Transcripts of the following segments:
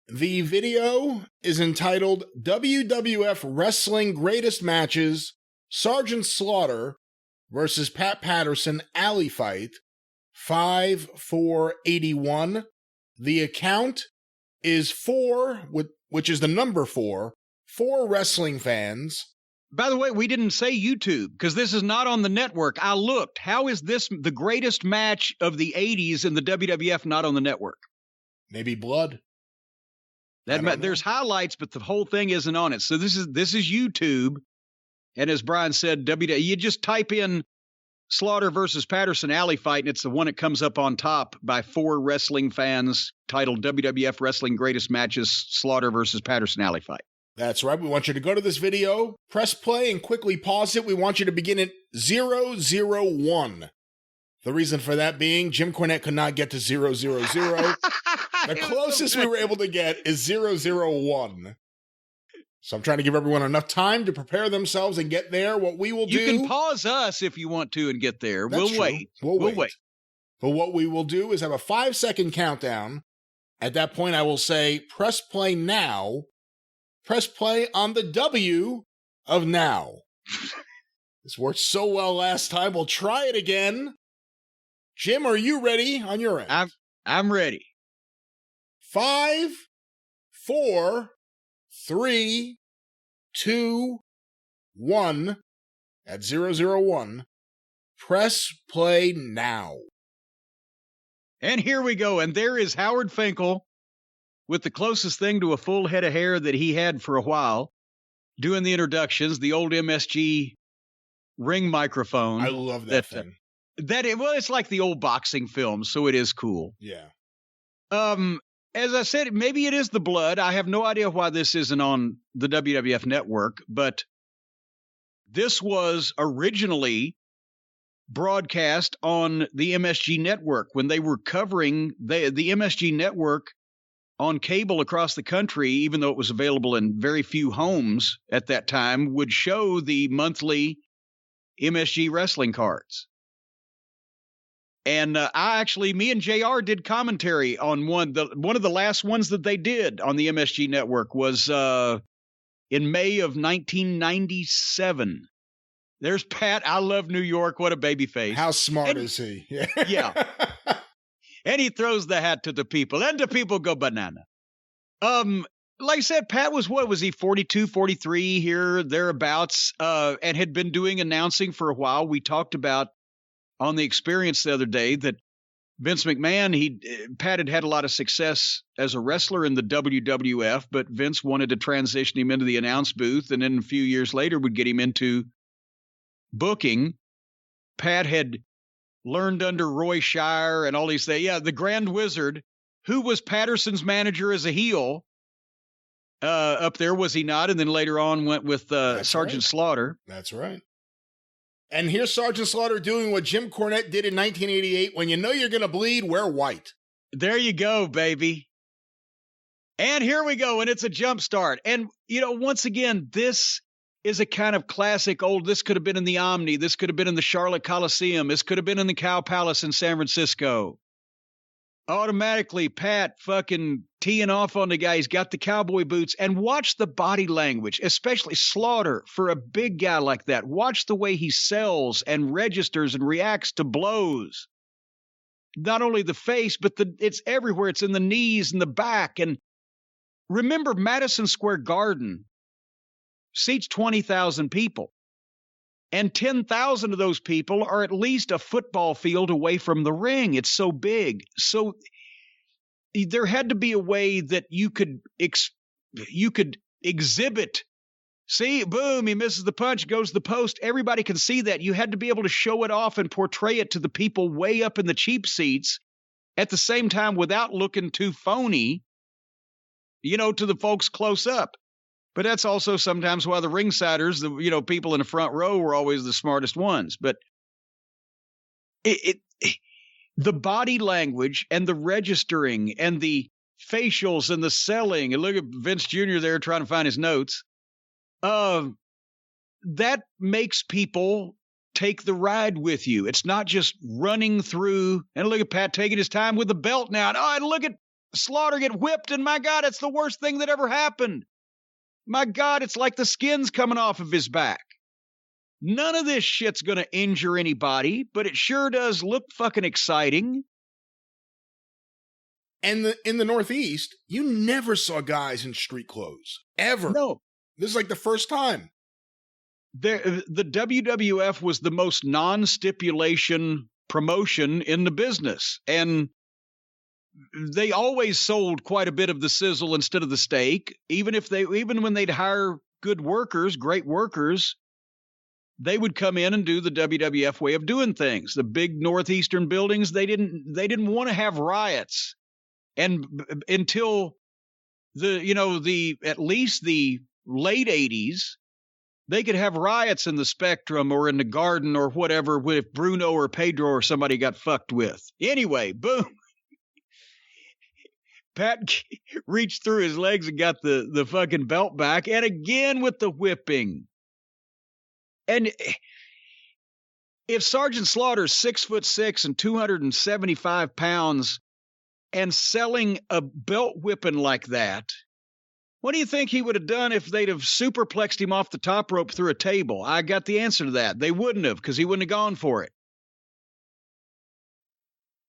The video is entitled WWF Wrestling Greatest Matches, Sergeant Slaughter versus Pat Patterson Alley Fight, 5/4/81. The account is which is the number 4 wrestling fans. By the way, we didn't say YouTube because this is not on the network. I looked. How is this the greatest match of the 80s in the WWF not on the network? Maybe blood. There's highlights, but the whole thing isn't on it. So this is YouTube. And as Brian said, you just type in Slaughter versus Patterson Alley Fight, and it's the one that comes up on top by 4 wrestling fans, titled WWF Wrestling Greatest Matches, Slaughter versus Patterson Alley Fight. That's right. We want you to go to this video, press play, and quickly pause it. We want you to begin at 001. The reason for that being Jim Cornette could not get to 000. The closest we were able to get is 001. So I'm trying to give everyone enough time to prepare themselves and get there. What we will do... You can pause us if you want to and get there. We'll wait. We'll wait. But what we will do is have a 5-second countdown. At that point, I will say, press play now. Press play on the W of now. This worked so well last time. We'll try it again. Jim, are you ready on your end? I'm ready. 5, 4, 3, 2, 1. At 001. Press play now. And here we go. And there is Howard Finkel with the closest thing to a full head of hair that he had for a while, doing the introductions, the old MSG ring microphone. I love that thing. It's like the old boxing films, so it is cool. Yeah. As I said, maybe it is the blood. I have no idea why this isn't on the WWF network, but this was originally broadcast on the MSG network when they were covering the MSG network on cable across the country, even though it was available in very few homes at that time, would show the monthly MSG wrestling cards. And me and JR did commentary on one of the last ones that they did on the MSG network was in May of 1997. There's Pat. I love New York. What a baby face. How smart is he? Yeah. And he throws the hat to the people, and the people go banana. Like I said, Pat was 42, 43 here, thereabouts, and had been doing announcing for a while. We talked about on the Experience the other day that Vince McMahon, Pat had a lot of success as a wrestler in the WWF, but Vince wanted to transition him into the announce booth, and then a few years later would get him into booking. Pat had learned under Roy Shire and all these things. Yeah, the Grand Wizard, who was Patterson's manager as a heel up there, was he not? And then later on went with Sergeant Slaughter. That's right. And here's Sergeant Slaughter doing what Jim Cornette did in 1988. When you know you're going to bleed, wear white. There you go, baby. And here we go, and it's a jump start. And, once again, this is a kind of classic this could have been in the Omni. This could have been in the Charlotte Coliseum. This could have been in the Cow Palace in San Francisco. Automatically, Pat fucking teeing off on the guy. He's got the cowboy boots. And watch the body language, especially Slaughter, for a big guy like that. Watch the way he sells and registers and reacts to blows. Not only the face, but it's everywhere. It's in the knees and the back. And remember, Madison Square Garden seats 20,000 people. And 10,000 of those people are at least a football field away from the ring. It's so big. So there had to be a way that you could exhibit. See, boom, he misses the punch, goes to the post. Everybody can see that. You had to be able to show it off and portray it to the people way up in the cheap seats at the same time without looking too phony, to the folks close up. But that's also sometimes why the ringsiders, people in the front row were always the smartest ones. But the body language and the registering and the facials and the selling, and look at Vince Jr. there trying to find his notes, that makes people take the ride with you. It's not just running through, and look at Pat taking his time with the belt now. And look at Slaughter get whipped, and my God, it's the worst thing that ever happened. My God, it's like the skin's coming off of his back. None of this shit's going to injure anybody, but it sure does look fucking exciting. And in the Northeast, you never saw guys in street clothes. Ever. No. This is like the first time. The WWF was the most non-stipulation promotion in the business. And they always sold quite a bit of the sizzle instead of the steak. Even when they'd hire good workers, great workers, they would come in and do the WWF way of doing things. The big Northeastern buildings, they didn't want to have riots. And until at least the late 80s, they could have riots in the Spectrum or in the Garden or whatever if Bruno or Pedro or somebody got fucked with. Anyway, boom. Pat reached through his legs and got the fucking belt back. And again with the whipping. And if Sergeant Slaughter's 6'6" and 275 pounds and selling a belt whipping like that, what do you think he would have done if they'd have superplexed him off the top rope through a table? I got the answer to that. They wouldn't have, because he wouldn't have gone for it.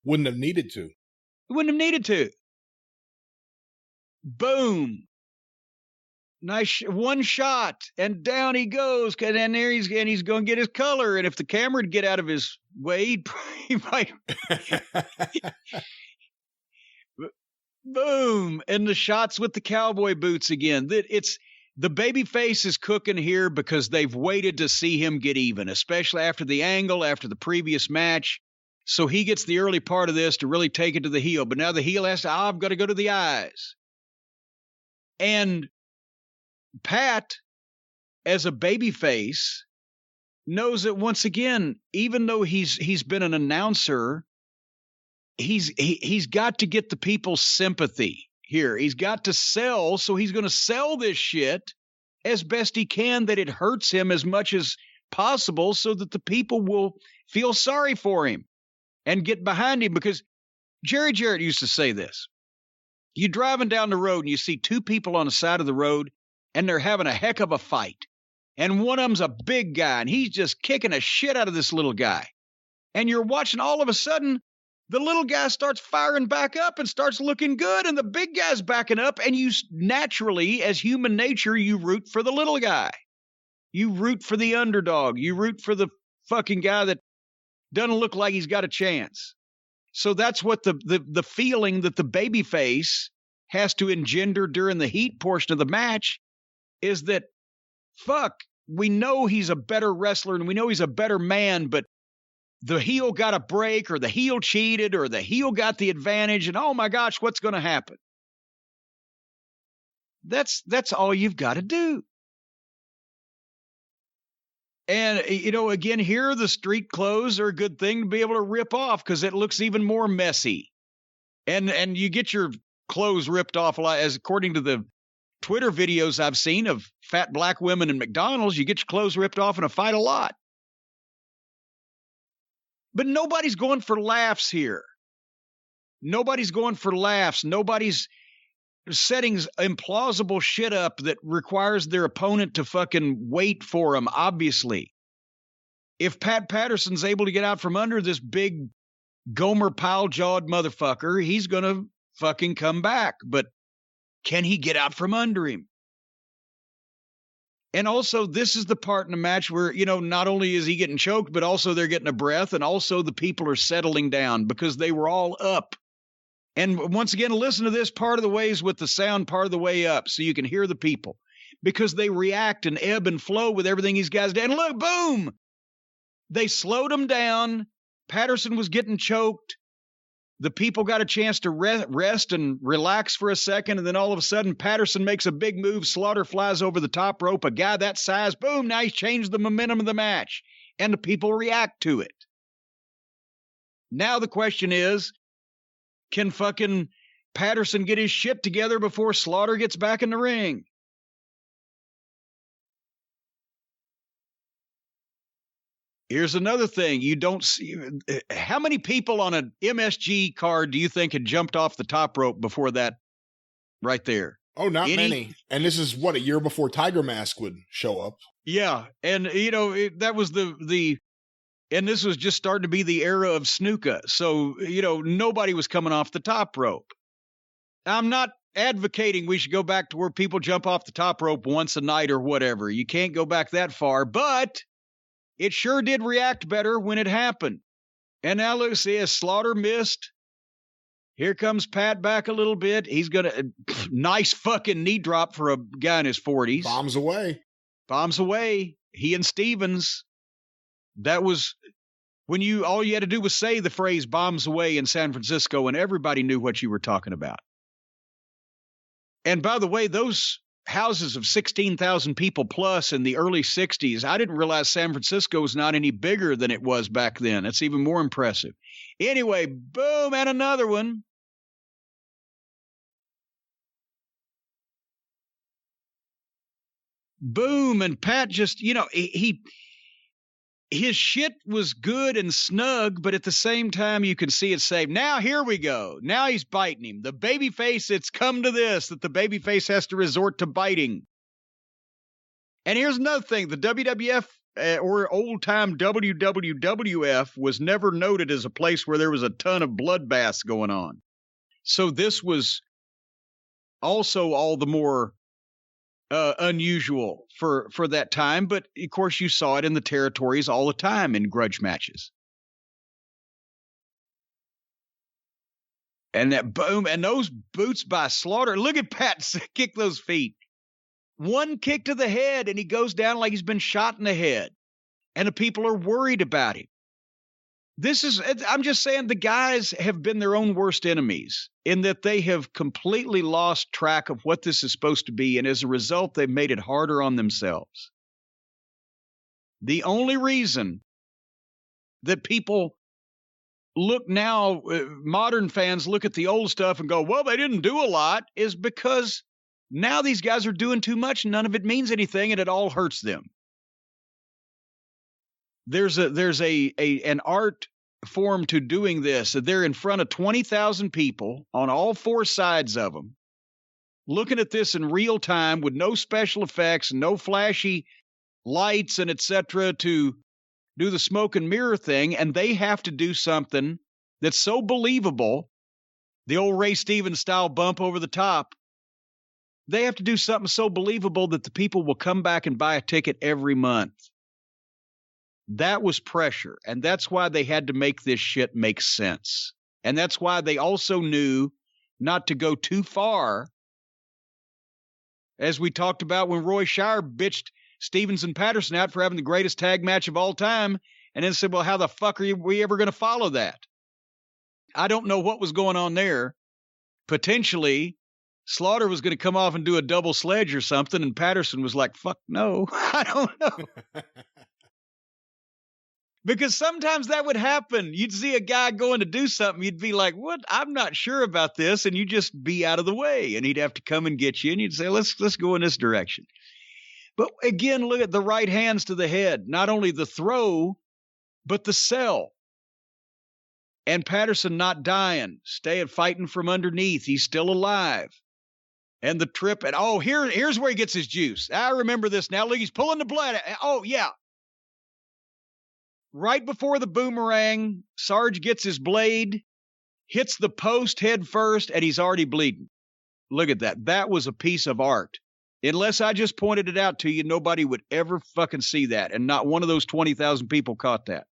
Wouldn't have needed to. He wouldn't have needed to. Boom. Nice one shot, and down he goes, and there he's going to get his color. And if the camera would get out of his way, he might. Boom, and the shots with the cowboy boots again. The baby face is cooking here because they've waited to see him get even, especially after the angle, after the previous match. So he gets the early part of this to really take it to the heel. But now the heel has to, I've got to go to the eyes. And Pat, as a babyface, knows that once again, even though he's been an announcer, he's got to get the people's sympathy here. He's got to sell, so he's going to sell this shit as best he can that it hurts him as much as possible so that the people will feel sorry for him and get behind him. Because Jerry Jarrett used to say this. You're driving down the road and you see two people on the side of the road and they're having a heck of a fight. And one of them's a big guy and he's just kicking a shit out of this little guy. And you're watching, all of a sudden, the little guy starts firing back up and starts looking good, and the big guy's backing up, and you naturally, as human nature, you root for the little guy. You root for the underdog. You root for the fucking guy that doesn't look like he's got a chance. So that's what the feeling that the babyface has to engender during the heat portion of the match is that, fuck, we know he's a better wrestler and we know he's a better man, but the heel got a break, or the heel cheated, or the heel got the advantage, and oh my gosh, what's going to happen? That's all you've got to do. And, again, here the street clothes are a good thing to be able to rip off because it looks even more messy. And you get your clothes ripped off a lot, as according to the Twitter videos I've seen of fat black women in McDonald's, you get your clothes ripped off in a fight a lot. But nobody's going for laughs here. Nobody's going for laughs. Nobody's setting implausible shit up that requires their opponent to fucking wait for them, obviously. If Pat Patterson's able to get out from under this big Gomer pile-jawed motherfucker, he's going to fucking come back. But can he get out from under him? And also, this is the part in the match where, not only is he getting choked, but also they're getting a breath, and also the people are settling down because they were all up. And once again, listen to this part of the ways with the sound part of the way up so you can hear the people, because they react and ebb and flow with everything these guys do. And look, boom! They slowed him down. Patterson was getting choked. The people got a chance to rest and relax for a second, and then all of a sudden, Patterson makes a big move. Slaughter flies over the top rope. A guy that size, boom, now he's changed the momentum of the match, and the people react to it. Now the question is, can fucking Patterson get his shit together before Slaughter gets back in the ring? Here's another thing. You don't see how many people on an MSG card do you think had jumped off the top rope before that right there? Oh, not many. And this is what, a year before Tiger Mask would show up. Yeah. And that was and this was just starting to be the era of snooker. So, nobody was coming off the top rope. I'm not advocating we should go back to where people jump off the top rope once a night or whatever. You can't go back that far, but it sure did react better when it happened. And now look, see, as Slaughter missed, here comes Pat back a little bit. He's going to, nice fucking knee drop for a guy in his 40s. Bombs away. He and Stevens, that was when all you had to do was say the phrase bombs away in San Francisco and everybody knew what you were talking about. And by the way, those houses of 16,000 people plus in the early 60s, I didn't realize San Francisco was not any bigger than it was back then. It's even more impressive. Anyway, boom, and another one. Boom, and Pat just, his shit was good and snug, but at the same time, you can see it saved. Now, here we go. Now he's biting him. The babyface, it's come to this, that the babyface has to resort to biting. And here's another thing. The WWF, or old-time WWF, was never noted as a place where there was a ton of bloodbaths going on. So this was also all the more unusual for that time, but of course you saw it in the territories all the time in grudge matches. And that boom, and those boots by Slaughter. Look at Pat kick those feet. One kick to the head, and he goes down like he's been shot in the head. And the people are worried about him. I'm just saying the guys have been their own worst enemies in that they have completely lost track of what this is supposed to be. And as a result, they've made it harder on themselves. The only reason that people look now, modern fans look at the old stuff and go, well, they didn't do a lot, is because now these guys are doing too much and none of it means anything and it all hurts them. There's an art form to doing this. They're in front of 20,000 people on all four sides of them, looking at this in real time with no special effects, no flashy lights and etc. to do the smoke and mirror thing. And they have to do something that's so believable. The old Ray Stevens style bump over the top. They have to do something so believable that the people will come back and buy a ticket every month. That was pressure, and that's why they had to make this shit make sense. And that's why they also knew not to go too far, as we talked about when Roy Shire bitched Stevens and Patterson out for having the greatest tag match of all time, and then said, well, how the fuck are we ever going to follow that? I don't know what was going on there. Potentially, Slaughter was going to come off and do a double sledge or something, and Patterson was like, fuck no, I don't know. Because sometimes that would happen. You'd see a guy going to do something. You'd be like, what? I'm not sure about this. And you'd just be out of the way. And he'd have to come and get you. And you'd say, let's go in this direction. But again, look at the right hands to the head. Not only the throw, but the sell. And Patterson not dying. Staying fighting from underneath. He's still alive. And the trip. And here's where he gets his juice. I remember this now. Look, he's pulling the blood. Oh, yeah. Right before the boomerang, Sarge gets his blade, hits the post head first, and he's already bleeding. Look at that. That was a piece of art. Unless I just pointed it out to you, nobody would ever fucking see that. And not one of those 20,000 people caught that.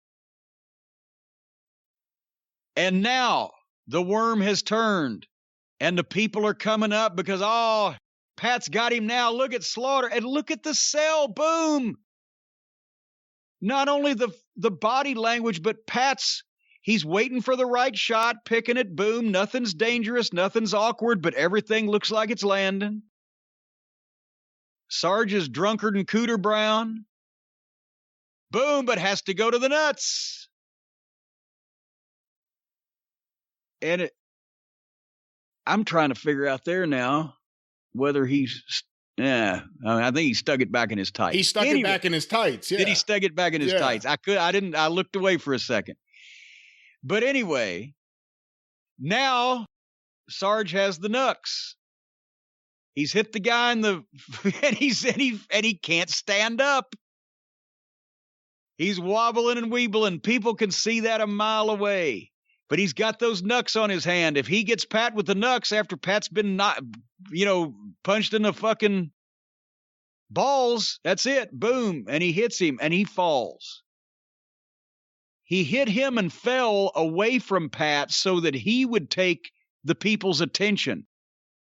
And now the worm has turned and the people are coming up because, Pat's got him now. Look at Slaughter and look at the cell. Boom. Not only the body language, but he's waiting for the right shot, picking it, boom, nothing's dangerous, nothing's awkward, but everything looks like it's landing. Sarge is drunkard and Cooter Brown. Boom, but has to go to the nuts. And I'm trying to figure out there now whether he's Yeah, I think he stuck it back in his tights. He stuck it back in his tights. Yeah. Did he stuck it back in his tights? I didn't. I looked away for a second. But anyway, now Sarge has the knucks. He's hit the guy in the and he can't stand up. He's wobbling and weebling. People can see that a mile away. But he's got those knucks on his hand. If he gets Pat with the knucks after Pat's been punched in the fucking balls, that's it. Boom. And he hits him and he falls. He hit him and fell away from Pat so that he would take the people's attention.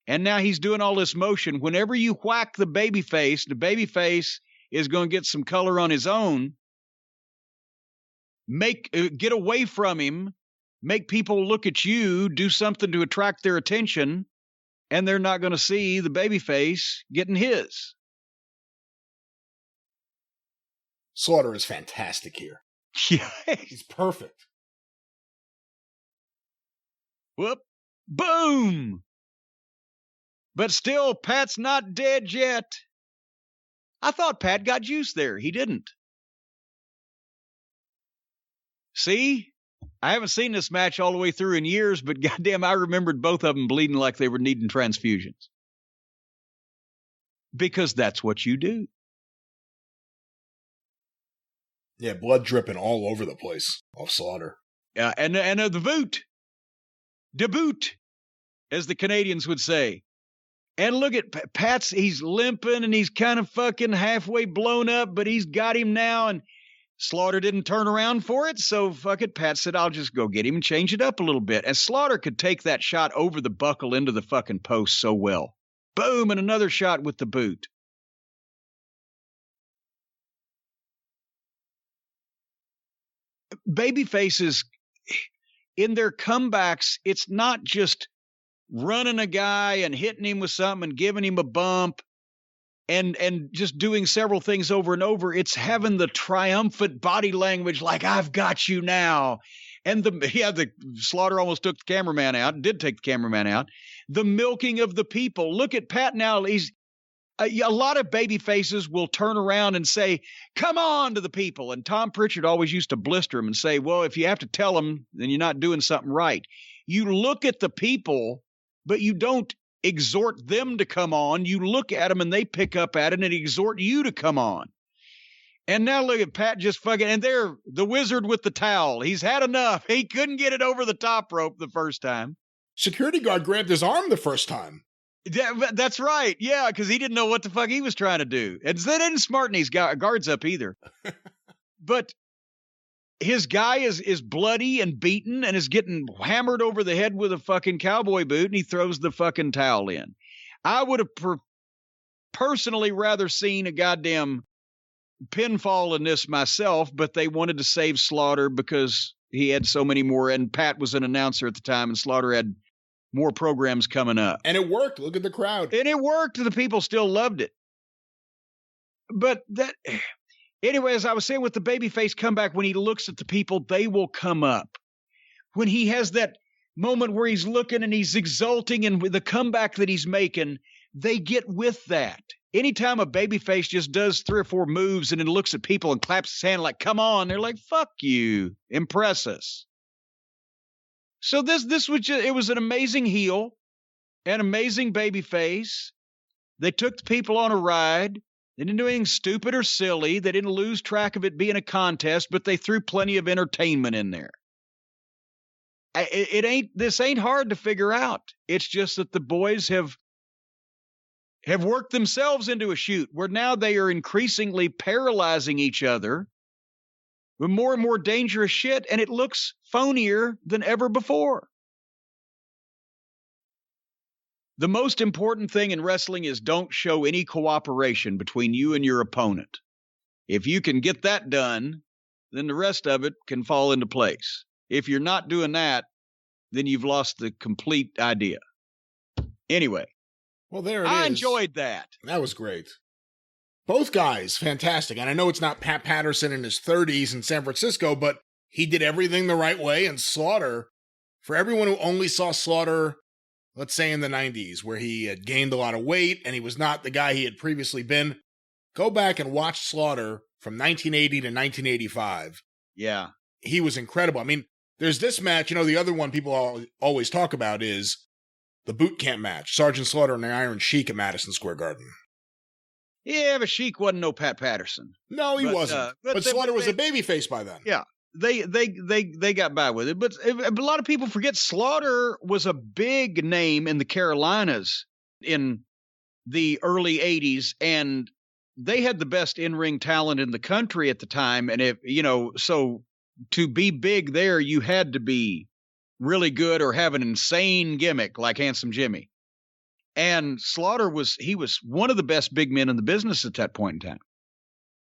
And now he's doing all this motion. Whenever you whack the babyface is going to get some color on his own. Get away from him, make people look at you, do something to attract their attention, and they're not going to see the babyface getting his. Slaughter is fantastic here. Yeah. He's perfect. Whoop. Boom. But still, Pat's not dead yet. I thought Pat got juice there. He didn't. See, I haven't seen this match all the way through in years, but goddamn, I remembered both of them bleeding like they were needing transfusions. Because that's what you do. Yeah, blood dripping all over the place off Slaughter. And the boot. De boot, as the Canadians would say. And look at Pat's, he's limping and he's kind of fucking halfway blown up, but he's got him now, and Slaughter didn't turn around for it, so fuck it. Pat said, I'll just go get him and change it up a little bit. And Slaughter could take that shot over the buckle into the fucking post so well. Boom, and another shot with the boot. Babyfaces, in their comebacks, it's not just running a guy and hitting him with something and giving him a bump. And just doing several things over and over. It's having the triumphant body language like, I've got you now. And the Slaughter almost took the cameraman out, did take the cameraman out. The milking of the people. Look at Pat now. He's a lot of baby faces will turn around and say, come on to the people. And Tom Pritchard always used to blister him and say, well, if you have to tell them, then you're not doing something right. You look at the people, but you don't exhort them to come on. You look at them and they pick up at it and exhort you to come on. And now look at Pat just fucking, and they're the wizard with the towel. He's had enough. He couldn't get it over the top rope the first time. Security guard grabbed his arm the first time. That's right. Yeah, because he didn't know what the fuck he was trying to do. And they didn't smarten these guards up either. But his guy is bloody and beaten and is getting hammered over the head with a fucking cowboy boot, and he throws the fucking towel in. I would have personally rather seen a goddamn pinfall in this myself, but they wanted to save Slaughter because he had so many more, and Pat was an announcer at the time, and Slaughter had more programs coming up. And it worked. Look at the crowd. And it worked. The people still loved it. But that... Anyway, as I was saying with the babyface comeback, when he looks at the people, they will come up. When he has that moment where he's looking and he's exulting and with the comeback that he's making, they get with that. Anytime a babyface just does 3 or 4 moves and then looks at people and claps his hand like, come on, they're like, fuck you, impress us. So this was just, it was an amazing heel, an amazing babyface. They took the people on a ride. They didn't do anything stupid or silly. They didn't lose track of it being a contest, but they threw plenty of entertainment in there. This ain't hard to figure out. It's just that the boys have worked themselves into a shoot where now they are increasingly paralyzing each other with more and more dangerous shit, and it looks phonier than ever before. The most important thing in wrestling is don't show any cooperation between you and your opponent. If you can get that done, then the rest of it can fall into place. If you're not doing that, then you've lost the complete idea. Anyway. Well, there it is. I enjoyed that. That was great. Both guys, fantastic. And I know it's not Pat Patterson in his 30s in San Francisco, but he did everything the right way. And Slaughter, for everyone who only saw Slaughter let's say in the 90s, where he had gained a lot of weight and he was not the guy he had previously been, go back and watch Slaughter from 1980 to 1985. Yeah. He was incredible. I mean, there's this match, the other one people always talk about is the boot camp match, Sergeant Slaughter and the Iron Sheik at Madison Square Garden. Yeah, but Sheik wasn't no Pat Patterson. No, he wasn't. But Slaughter was a babyface by then. Yeah, they got by with it. But a lot of people forget Slaughter was a big name in the Carolinas in the early 80s, and they had the best in-ring talent in the country at the time. And so to be big there, you had to be really good or have an insane gimmick like Handsome Jimmy. And Slaughter was one of the best big men in the business at that point in time.